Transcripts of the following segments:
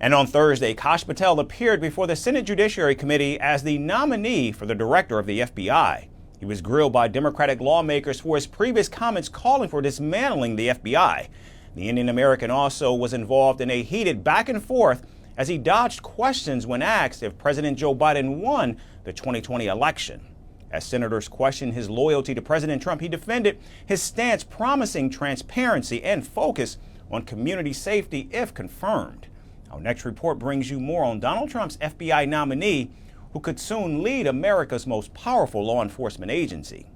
And on Thursday, Kash Patel appeared before the Senate Judiciary Committee as the nominee for the director of the FBI. He was grilled by Democratic lawmakers for his previous comments calling for dismantling the FBI. The Indian American also was involved in a heated back and forth as he dodged questions when asked if President Joe Biden won the 2020 election. As senators questioned his loyalty to President Trump, he defended his stance, promising transparency and focus on community safety if confirmed. Our next report brings you more on Donald Trump's FBI nominee, who could soon lead America's most powerful law enforcement agency.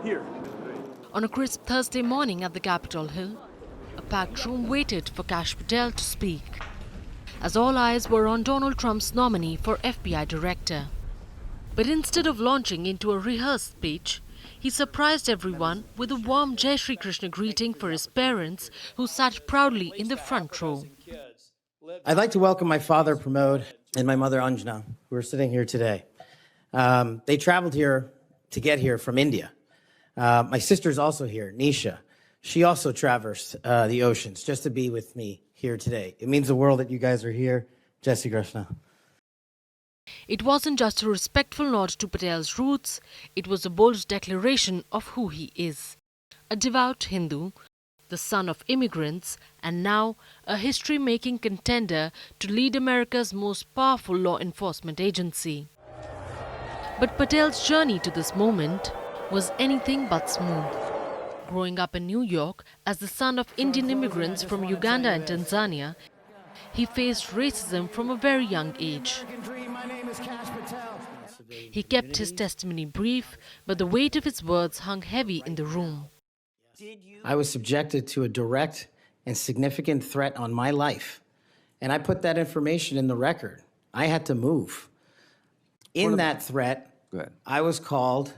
Here. On a crisp Thursday morning at the Capitol Hill, a packed room waited for Kash Patel to speak, as all eyes were on Donald Trump's nominee for FBI director. But instead of launching into a rehearsed speech, he surprised everyone with a warm Jai Shri Krishna greeting for his parents, who sat proudly in the front row. I'd like to welcome my father, Pramod, and my mother, Anjana, who are sitting here today. They traveled here to get here from India. My sister's also here, Nisha. She also traversed the oceans just to be with me here today. It means the world that you guys are here. Jai Shri Krishna. It wasn't just a respectful nod to Patel's roots, it was a bold declaration of who he is. A devout Hindu, the son of immigrants, and now a history-making contender to lead America's most powerful law enforcement agency. But Patel's journey to this moment was anything but smooth. Growing up in New York as the son of Indian immigrants from Uganda and Tanzania, he faced racism from a very young age. He kept his testimony brief, but the weight of his words hung heavy in the room. I was subjected to a direct and significant threat on my life, and I put that information in the record. I had to move. In that threat, I was called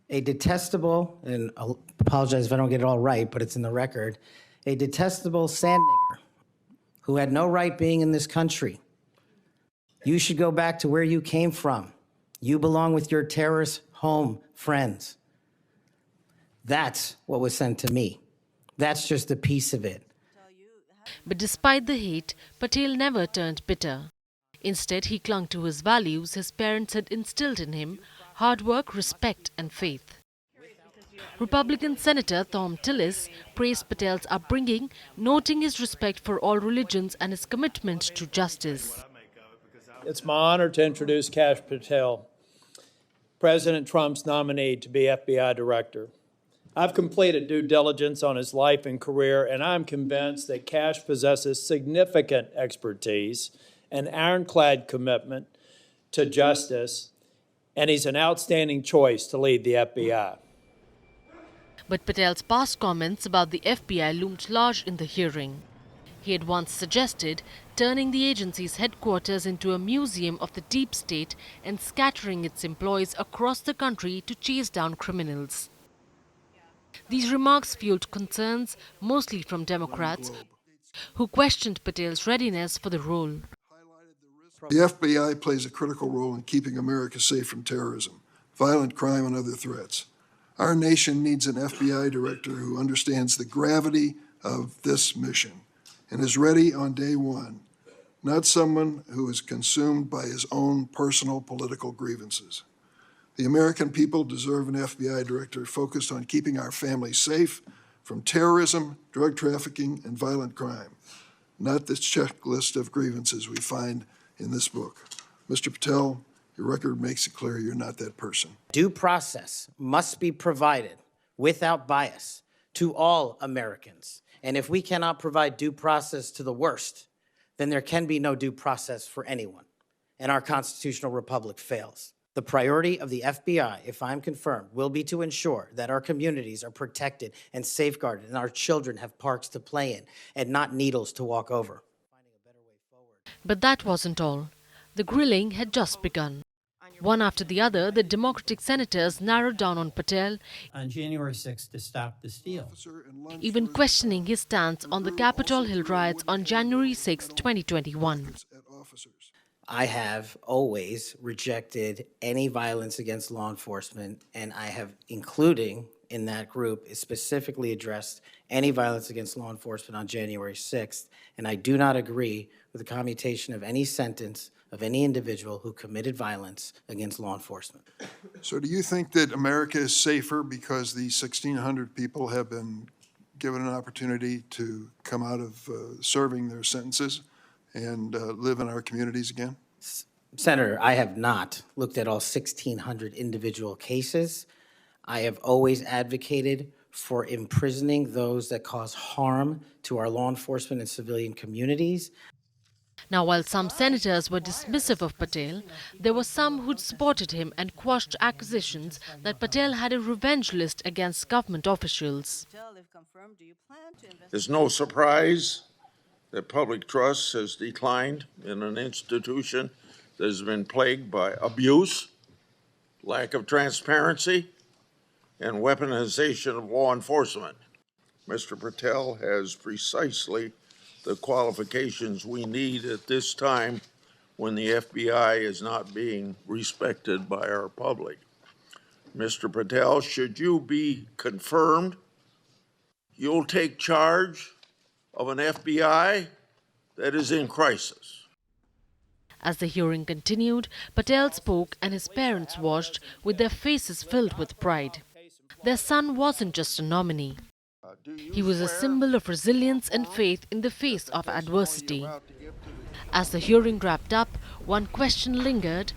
a detestable, and I'll apologize if I don't get it all right, but it's in the record, a detestable sand nigger who had no right being in this country. You should go back to where you came from. You belong with your terrorist home friends. That's what was sent to me. That's just a piece of it. But despite the hate, Patel never turned bitter. Instead, he clung to his values his parents had instilled in him: hard work, respect, and faith. Republican Senator Thom Tillis praised Patel's upbringing, noting his respect for all religions and his commitment to justice. It's my honor to introduce Kash Patel, President Trump's nominee to be FBI director. I've completed due diligence on his life and career, and I'm convinced that Kash possesses significant expertise and ironclad commitment to justice, and he's an outstanding choice to lead the FBI. But Patel's past comments about the FBI loomed large in the hearing. He had once suggested turning the agency's headquarters into a museum of the deep state and scattering its employees across the country to chase down criminals. These remarks fueled concerns, mostly from Democrats, who questioned Patel's readiness for the role. The FBI plays a critical role in keeping America safe from terrorism, violent crime, and other threats. Our nation needs an FBI director who understands the gravity of this mission and is ready on day one, not someone who is consumed by his own personal political grievances. The American people deserve an FBI director focused on keeping our families safe from terrorism, drug trafficking, and violent crime, not this checklist of grievances we find in this book. Mr. Patel, your record makes it clear you're not that person. Due process must be provided without bias to all Americans. And if we cannot provide due process to the worst, then there can be no due process for anyone, and our constitutional republic fails. The priority of the FBI, if I'm confirmed, will be to ensure that our communities are protected and safeguarded and our children have parks to play in and not needles to walk over. But that wasn't all. The grilling had just begun. One after the other, the Democratic senators narrowed down on Patel, on January 6th to stop the steal. even questioning his stance on the Capitol Hill riots on January 6, 2021. I have always rejected any violence against law enforcement, and I have, including in that group specifically addressed any violence against law enforcement on January 6th, and I do not agree with the commutation of any sentence of any individual who committed violence against law enforcement. So do you think that America is safer because these 1,600 people have been given an opportunity to come out of serving their sentences and live in our communities again? Senator, I have not looked at all 1,600 individual cases. I have always advocated for imprisoning those that cause harm to our law enforcement and civilian communities. Now, while some senators were dismissive of Patel, there were some who'd supported him and quashed accusations that Patel had a revenge list against government officials. It's no surprise that public trust has declined in an institution that has been plagued by abuse, lack of transparency, and weaponization of law enforcement. Mr. Patel has precisely the qualifications we need at this time when the FBI is not being respected by our public. Mr. Patel, should you be confirmed, you'll take charge of an FBI that is in crisis. As the hearing continued, Patel spoke and his parents watched with their faces filled with pride. Their son wasn't just a nominee. He was a symbol of resilience and faith in the face of adversity. As the hearing wrapped up, one question lingered.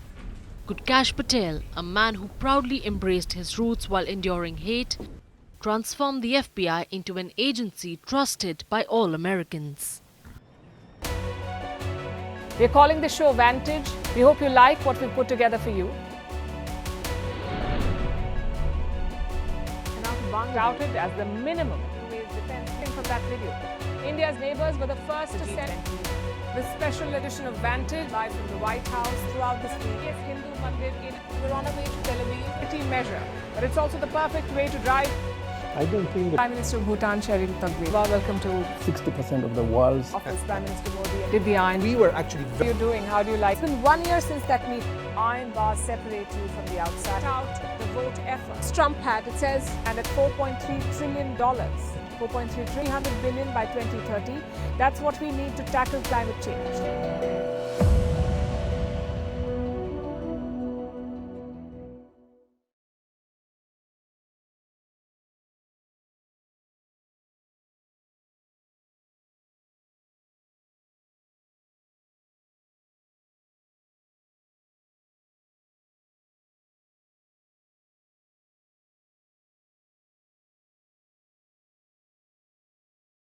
Could Kash Patel, a man who proudly embraced his roots while enduring hate, transform the FBI into an agency trusted by all Americans? We're calling the show Vantage. We hope you like what we put together for you. Touted as the minimum defense from that video. India's neighbors were the first to send the special edition of Vantage live from the White House throughout the week. Yes, Hindu Mandir in we're on our way to Tel Aviv. Measure, but it's also the perfect way to drive. I don't think that Prime Minister of Bhutan, Sherin Tagwe. Welcome to 60% of the world's office. Prime Minister Modi did the iron. we were actually How are you doing? How do you like? It's been 1 year since that meeting. Iron bars separate you from the outside. Out the vote efforts. Trump had, it says, and at $4.3 trillion. 4.3 300 billion by 2030. That's what we need to tackle climate change.